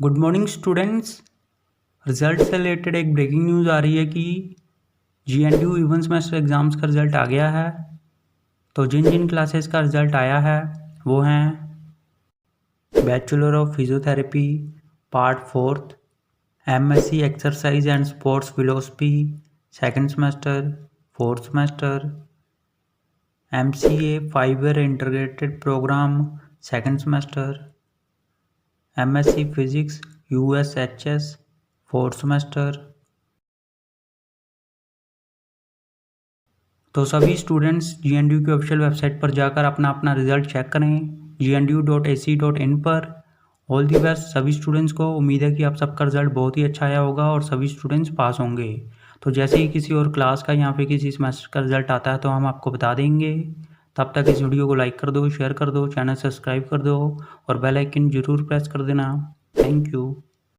Good morning students. Result से related एक breaking news आ रही है कि GNDU इवन सेमेस्टर एग्ज़ाम्स का रिज़ल्ट आ गया है। तो जिन जिन क्लासेस का रिज़ल्ट आया है वो हैं bachelor of physiotherapy part 4th, MSc exercise and sports philosophy second semester, 4th semester, MCA 5 year integrated programme second semester, MSc physics USHS 4th semester. तो सभी स्टूडेंट्स GNDU की ऑफिशियल वेबसाइट पर जाकर अपना अपना रिजल्ट चेक करें gnu.ac.in पर। All the best सभी स्टूडेंट्स को। उम्मीद है कि आप सबका रिजल्ट बहुत ही अच्छा आया होगा और सभी स्टूडेंट्स पास होंगे। तो जैसे ही किसी और क्लास का या फिर किसी सेमेस्टर का रिजल्ट आता है तो हम आपको बता देंगे। तब तक इस वीडियो को लाइक कर दो, शेयर कर दो, चैनल सब्सक्राइब कर दो और बेल आइकन ज़रूर प्रेस कर देना। Thank you.